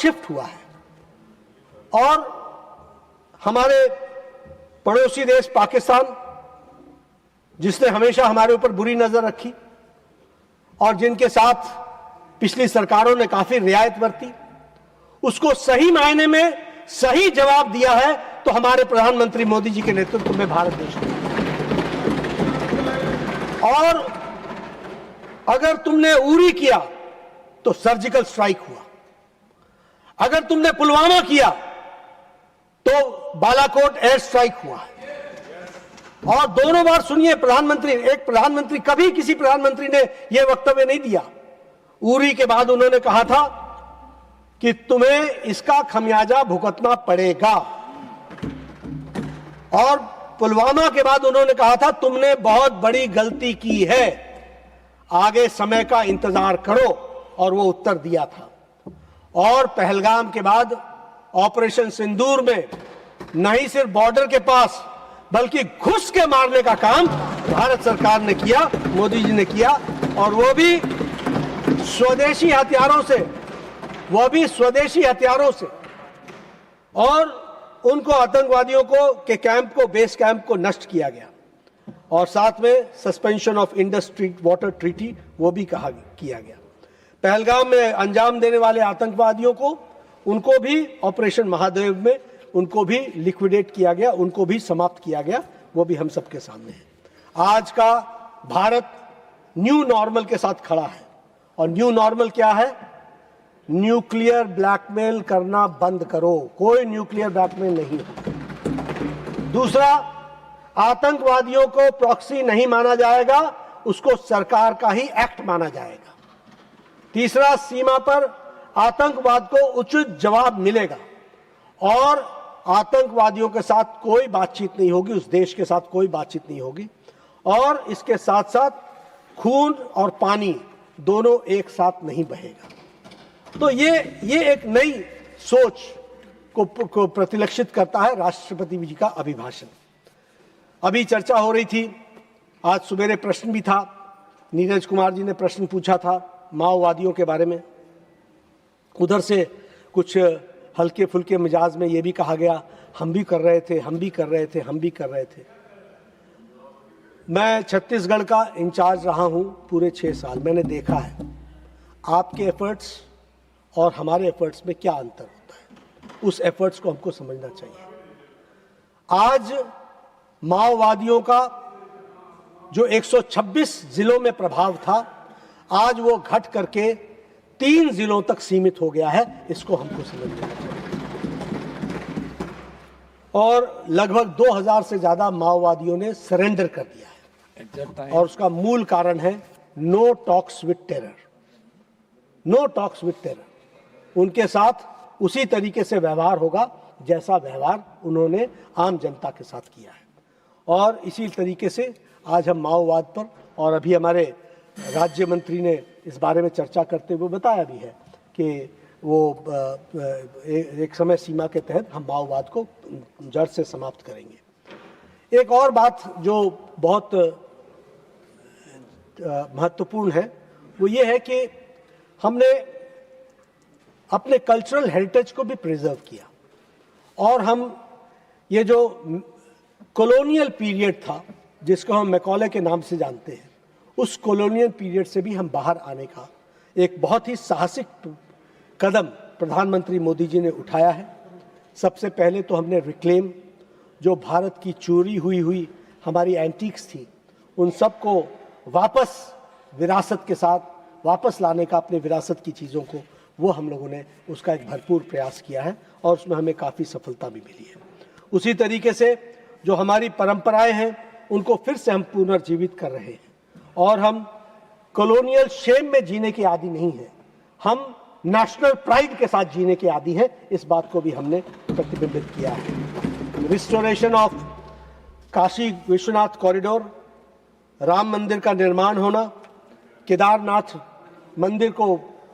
Shift हुआ है। और हमारे पड़ोसी देश पाकिस्तान, जिसने हमेशा हमारे ऊपर बुरी नजर रखी और जिनके साथ पिछली सरकारों ने काफी रियायत बरती, उसको सही मायने में सही जवाब दिया है तो हमारे प्रधानमंत्री मोदी जी के नेतृत्व में भारत देश ने। और अगर तुमने उरी किया तो सर्जिकल स्ट्राइक हुआ, अगर तुमने पुलवामा किया तो बालाकोट एयर स्ट्राइक हुआ। और दोनों बार सुनिए, प्रधानमंत्री कभी किसी प्रधानमंत्री ने यह वक्तव्य नहीं दिया। उरी के बाद उन्होंने कहा था कि तुम्हें इसका खमियाजा भुगतना पड़ेगा, और पुलवामा के बाद उन्होंने कहा था तुमने बहुत बड़ी गलती की है, आगे समय का इंतजार करो, और वो उत्तर दिया था। और पहलगाम के बाद ऑपरेशन सिंदूर में न ही सिर्फ बॉर्डर के पास बल्कि घुस के मारने का काम भारत सरकार ने किया, मोदी जी ने किया, और वो भी स्वदेशी हथियारों से, और उनको आतंकवादियों को के कैंप को, बेस कैंप को नष्ट किया गया। और साथ में suspension of Indus water treaty वो भी किया गया। पहलगाम में अंजाम देने वाले आतंकवादियों को, उनको भी ऑपरेशन महादेव में उनको भी लिक्विडेट किया गया, उनको भी समाप्त किया गया। वो भी हम सबके सामने है। आज का भारत न्यू नॉर्मल के साथ खड़ा है, और न्यू नॉर्मल क्या है? न्यूक्लियर ब्लैकमेल करना बंद करो, कोई न्यूक्लियर ब्लैकमेल नहीं है। दूसरा, आतंकवादियों को प्रॉक्सी नहीं माना जाएगा, उसको सरकार का ही एक्ट माना जाएगा। तीसरा, सीमा पर आतंकवाद को उचित जवाब मिलेगा, और आतंकवादियों के साथ कोई बातचीत नहीं होगी, उस देश के साथ कोई बातचीत नहीं होगी। और इसके साथ साथ खून और पानी दोनों एक साथ नहीं बहेगा। तो ये एक नई सोच को प्रतिलक्षित करता है राष्ट्रपति जी का अभिभाषण। अभी चर्चा हो रही थी, आज सुबेरे प्रश्न भी था, नीरज कुमार जी ने प्रश्न पूछा था माओवादियों के बारे में। उधर से कुछ हल्के फुल्के मिजाज में ये भी कहा गया, हम भी कर रहे थे। मैं छत्तीसगढ़ का इंचार्ज रहा हूं पूरे 6 साल। मैंने देखा है आपके एफर्ट्स और हमारे एफर्ट्स में क्या अंतर होता है। उस एफर्ट्स को हमको समझना चाहिए। आज माओवादियों का जो 126 जिलों में प्रभाव था, आज वो घट करके 3 जिलों तक सीमित हो गया है। इसको हमको समझना चाहिए। और लगभग 2000 से ज्यादा माओवादियों ने सरेंडर कर दिया है, और उसका मूल कारण है no talks with terror. No talks with terror. उनके साथ उसी तरीके से व्यवहार होगा जैसा व्यवहार उन्होंने आम जनता के साथ किया है। और इसी तरीके से आज हम माओवाद पर, और अभी हमारे राज्य मंत्री ने इस बारे में चर्चा करते हुए बताया भी है कि वो एक समय सीमा के तहत हम माओवाद को जड़ से समाप्त करेंगे। एक और बात जो बहुत महत्वपूर्ण है वो ये है कि हमने अपने कल्चरल हेरिटेज को भी प्रिजर्व किया, और हम ये जो कॉलोनियल पीरियड था जिसको हम मैकॉले के नाम से जानते हैं, उस कॉलोनियल पीरियड से भी हम बाहर आने का एक बहुत ही साहसिक कदम प्रधानमंत्री मोदी जी ने उठाया है। सबसे पहले तो हमने रिक्लेम, जो भारत की चोरी हुई हमारी एंटीक्स थी, उन सब को वापस विरासत के साथ वापस लाने का, अपने विरासत की चीज़ों को, वो हम लोगों ने उसका एक भरपूर प्रयास किया है, और उसमें हमें काफ़ी सफलता भी मिली है। उसी तरीके से जो हमारी परंपराएं हैं उनको फिर से हम पुनर्जीवित कर रहे हैं, और हम कॉलोनियल शेम में जीने के आदी नहीं हैं, हम नेशनल प्राइड के साथ जीने के आदी हैं। इस बात को भी हमने प्रतिबिंबित किया है। Restoration of Kashi Vishwanath corridor, Ram मंदिर का निर्माण होना, केदारनाथ मंदिर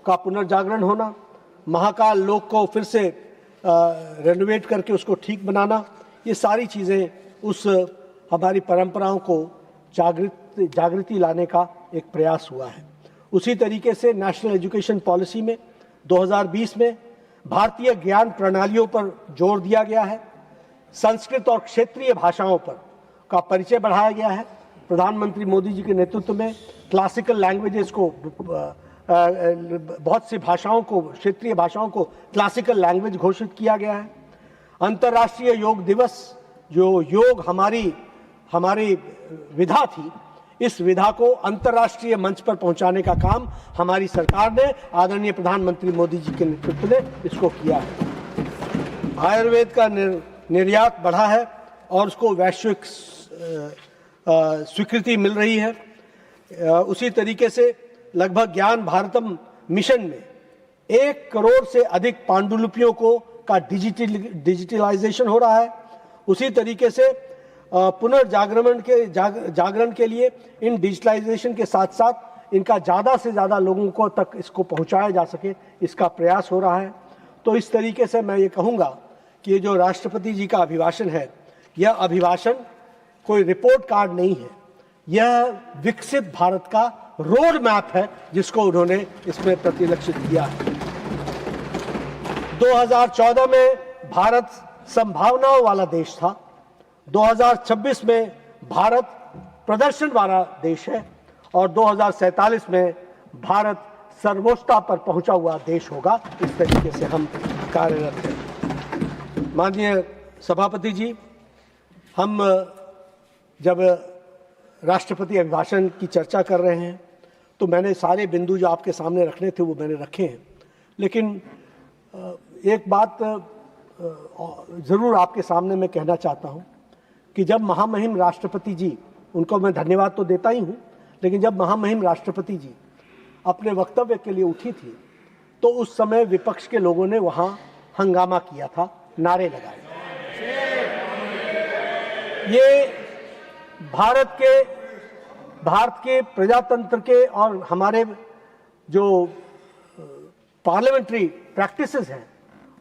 का पुनर्जागरण होना, महाकाल लोक को फिर से रेनोवेट करके उसको ठीक बनाना, ये सारी चीज़ें उस हमारी परंपराओं को जागृति लाने का एक प्रयास हुआ है। उसी तरीके से नेशनल एजुकेशन पॉलिसी में 2020 में भारतीय ज्ञान प्रणालियों पर जोर दिया गया है। संस्कृत और क्षेत्रीय भाषाओं पर का परिचय बढ़ाया गया है। प्रधानमंत्री मोदी जी के नेतृत्व में क्लासिकल लैंग्वेजेस को, बहुत सी भाषाओं को, क्षेत्रीय भाषाओं को क्लासिकल लैंग्वेज घोषित किया गया है। अंतर्राष्ट्रीय योग दिवस, जो योग हमारी विधा थी, इस विधा को अंतर्राष्ट्रीय मंच पर पहुंचाने का काम हमारी सरकार ने, आदरणीय प्रधानमंत्री मोदी जी के नेतृत्व में इसको किया है। आयुर्वेद का निर्यात बढ़ा है और उसको वैश्विक स्वीकृति मिल रही है। उसी तरीके से लगभग ज्ञान भारतम मिशन में 1 करोड़ से अधिक पांडुलिपियों का डिजिटलाइजेशन हो रहा है। उसी तरीके से जागरण के लिए इन डिजिटलाइजेशन के साथ साथ इनका ज़्यादा से ज़्यादा लोगों को तक इसको पहुंचाया जा सके, इसका प्रयास हो रहा है। तो इस तरीके से मैं ये कहूँगा कि ये जो राष्ट्रपति जी का अभिभाषण है, यह अभिभाषण कोई रिपोर्ट कार्ड नहीं है, यह विकसित भारत का रोड मैप है जिसको उन्होंने इसमें प्रतिलक्षित किया है। 2014 में भारत संभावनाओं वाला देश था, 2026 में भारत प्रदर्शन वाला देश है और 2047 में भारत सर्वोच्चता पर पहुंचा हुआ देश होगा। इस तरीके से हम कार्यरत हैं। माननीय सभापति जी, हम जब राष्ट्रपति अभिभाषण की चर्चा कर रहे हैं तो मैंने सारे बिंदु जो आपके सामने रखने थे वो मैंने रखे हैं, लेकिन एक बात ज़रूर आपके सामने मैं कहना चाहता हूं कि जब महामहिम राष्ट्रपति जी, उनको मैं धन्यवाद तो देता ही हूं, लेकिन जब महामहिम राष्ट्रपति जी अपने वक्तव्य के लिए उठी थी तो उस समय विपक्ष के लोगों ने वहां हंगामा किया था, नारे लगाए। ये भारत के प्रजातंत्र के और हमारे जो पार्लियामेंट्री प्रैक्टिसेस हैं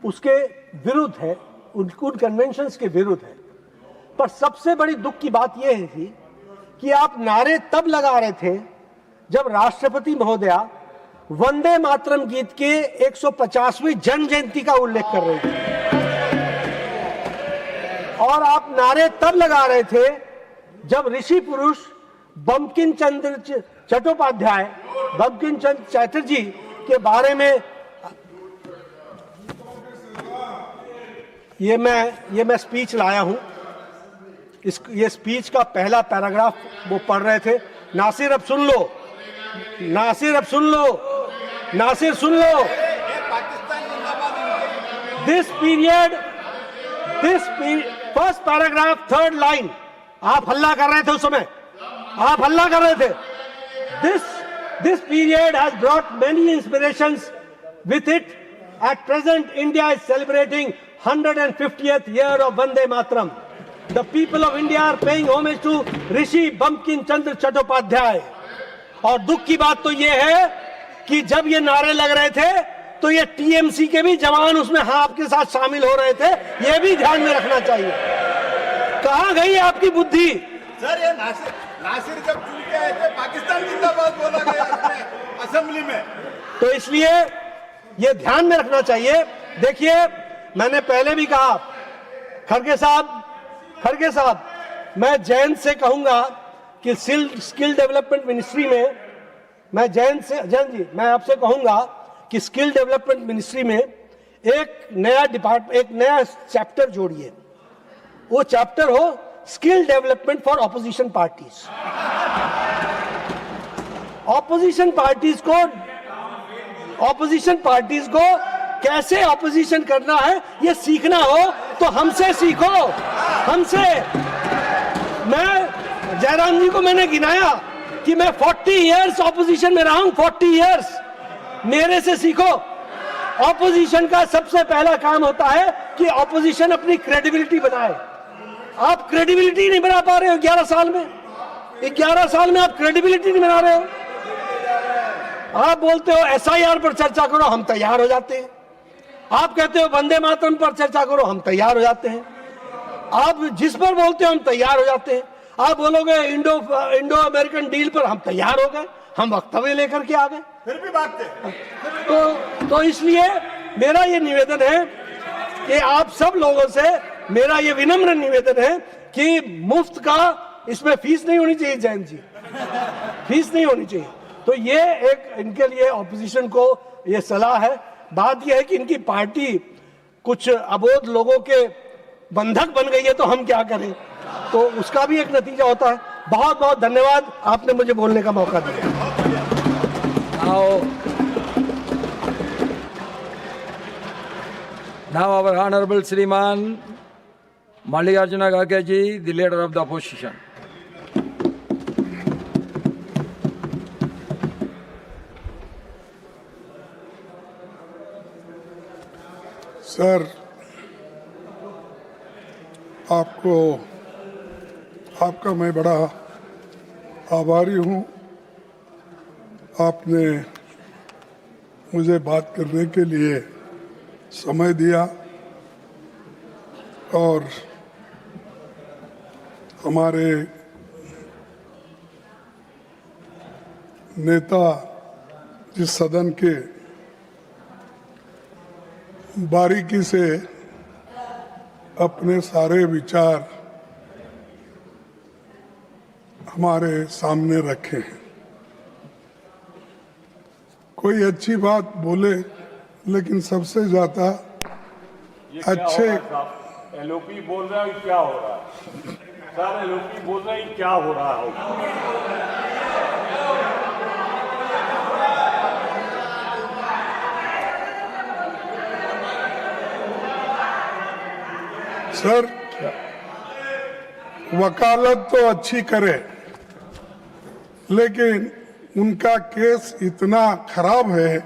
उसके विरुद्ध है, उन कन्वेंशंस के विरुद्ध है। पर सबसे बड़ी दुख की बात यह थी कि आप नारे तब लगा रहे थे जब राष्ट्रपति महोदया वंदे मातरम गीत के 150वीं जन्म जयंती का उल्लेख कर रहे थे, और आप नारे तब लगा रहे थे जब ऋषि पुरुष बंकिम चंद्र चट्टोपाध्याय, बंकिम चंद्र चटर्जी के बारे में ये मैं स्पीच लाया हूं। ये स्पीच का पहला पैराग्राफ वो पढ़ रहे थे। नासिर अब सुन लो, नासिर अब सुन लो, नासिर सुन लो। This period first paragraph 3rd line. आप हल्ला कर रहे थे उस समय, आप हल्ला कर रहे थे। This period has brought many inspirations with it. At present, India is celebrating 150th year of Vande Mataram. The people of India are paying homage to Rishi Bankim Chandra Chattopadhyay. और दुख की बात तो ये है कि जब ये नारे लग रहे थे तो ये टीएमसी के भी जवान उसमें आपके साथ शामिल हो रहे थे, ये भी ध्यान में रखना चाहिए। कहां गई आपकी बुद्धि? सर, ये नासिर जब चुन के आए थे पाकिस्तान जिंदाबाद बोला गया असेंबली में, तो इसलिए ये ध्यान में रखना चाहिए। देखिए, मैंने पहले भी कहा, खड़गे साहब, मैं जयंत से कहूंगा कि स्किल डेवलपमेंट मिनिस्ट्री में, जयंत जी, मैं आपसे कहूंगा कि स्किल डेवलपमेंट मिनिस्ट्री में एक नया चैप्टर जोड़िए। वो चैप्टर हो skill development for opposition parties. Opposition parties को कैसे ऑपोजिशन करना है ये सीखना हो तो हमसे सीखो, हमसे। मैं जयराम जी को मैंने गिनाया कि मैं 40 इयर्स ऑपोजिशन में रहा हूं, 40 इयर्स। मेरे से सीखो। ऑपोजिशन का सबसे पहला काम होता है कि ऑपोजिशन अपनी क्रेडिबिलिटी बनाए। आप क्रेडिबिलिटी नहीं बना पा रहे हो 11 साल में। 11 साल में आप क्रेडिबिलिटी नहीं बना रहे हो। आप बोलते हो एसआईआर पर चर्चा करो, हम तैयार हो जाते हैं। आप कहते हो वंदे मातरम पर चर्चा करो, हम तैयार हो जाते हैं। आप जिस पर बोलते हो हम तैयार हो जाते हैं। आप बोलोगे इंडो अमेरिकन डील पर, हम तैयार हो गए, हम वक्तव्य लेकर के आ गए, फिर भी बात तो इसलिए मेरा ये निवेदन है कि आप सब लोगों से मेरा ये विनम्र निवेदन है कि मुफ्त का इसमें फीस नहीं होनी चाहिए। जैन जी, फीस नहीं होनी चाहिए। तो ये एक इनके लिए ऑपोजिशन को ये सलाह है। बात ये है कि इनकी पार्टी कुछ अबोध लोगों के बंधक बन गई है, तो हम क्या करें, तो उसका भी एक नतीजा होता है। बहुत बहुत धन्यवाद, आपने मुझे बोलने का मौका दिया। Now our Honorable Sriman Mallikarjuna Kharge ji, the leader of the opposition. Sir, आपका मैं बड़ा आभारी हूँ। आपने मुझे बात करने के लिए समय दिया और हमारे नेता जिस सदन के बारीकी से अपने सारे विचार हमारे सामने रखे हैं। कोई अच्छी बात बोले, लेकिन सबसे ज्यादा अच्छे एलओपी बोल रहा है, क्या हो रहा है? सर एलओपी बोल रहे हैं, क्या हो रहा है? सर, वकालत तो अच्छी करे, लेकिन उनका केस इतना खराब है,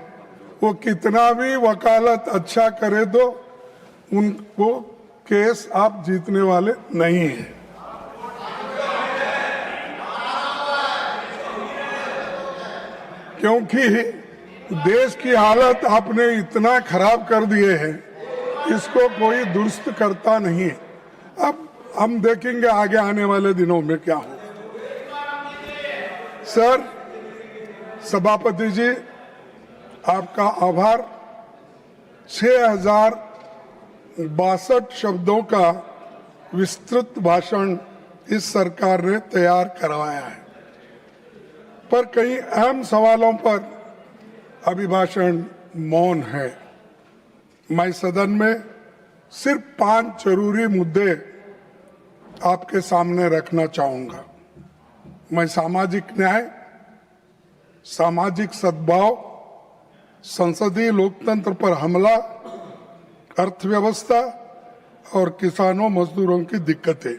वो कितना भी वकालत अच्छा करे तो उनको केस आप जीतने वाले नहीं हैं। क्योंकि देश की हालत आपने इतना खराब कर दिए है, इसको कोई दुरुस्त करता नहीं। अब हम देखेंगे आगे आने वाले दिनों में क्या हो। सर, सभापति जी, आपका आभार। 6062 शब्दों का विस्तृत भाषण इस सरकार ने तैयार करवाया है, पर कई अहम सवालों पर अभिभाषण मौन है। मैं सदन में सिर्फ 5 जरूरी मुद्दे आपके सामने रखना चाहूंगा। मैं सामाजिक न्याय, सामाजिक सद्भाव, संसदीय लोकतंत्र पर हमला, अर्थव्यवस्था और किसानों मजदूरों की दिक्कतें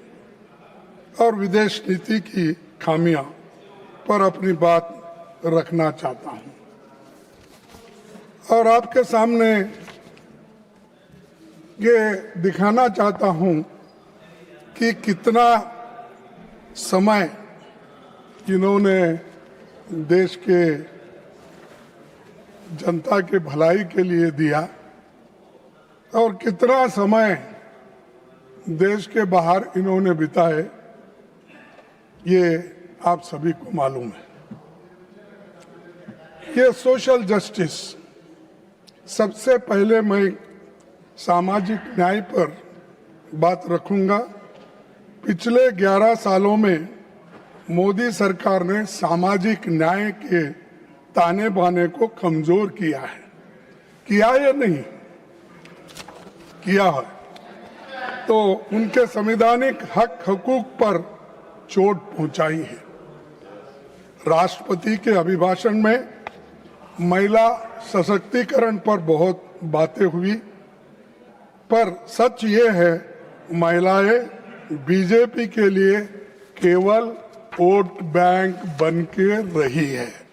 और विदेश नीति की खामियां पर अपनी बात रखना चाहता हूं और आपके सामने ये दिखाना चाहता हूं कि कितना समय इन्होंने देश के जनता के भलाई के लिए दिया और कितना समय देश के बाहर इन्होंने बिताए, ये आप सभी को मालूम है। ये सोशल जस्टिस, सबसे पहले मैं सामाजिक न्याय पर बात रखूंगा। पिछले 11 सालों में मोदी सरकार ने सामाजिक न्याय के ताने बाने को कमजोर किया है। किया या नहीं किया है, तो उनके संवैधानिक हक हकूक पर चोट पहुंचाई है। राष्ट्रपति के अभिभाषण में महिला सशक्तिकरण पर बहुत बातें हुई, पर सच ये है महिलाएं बीजेपी के लिए केवल वोट बैंक बन के रही है।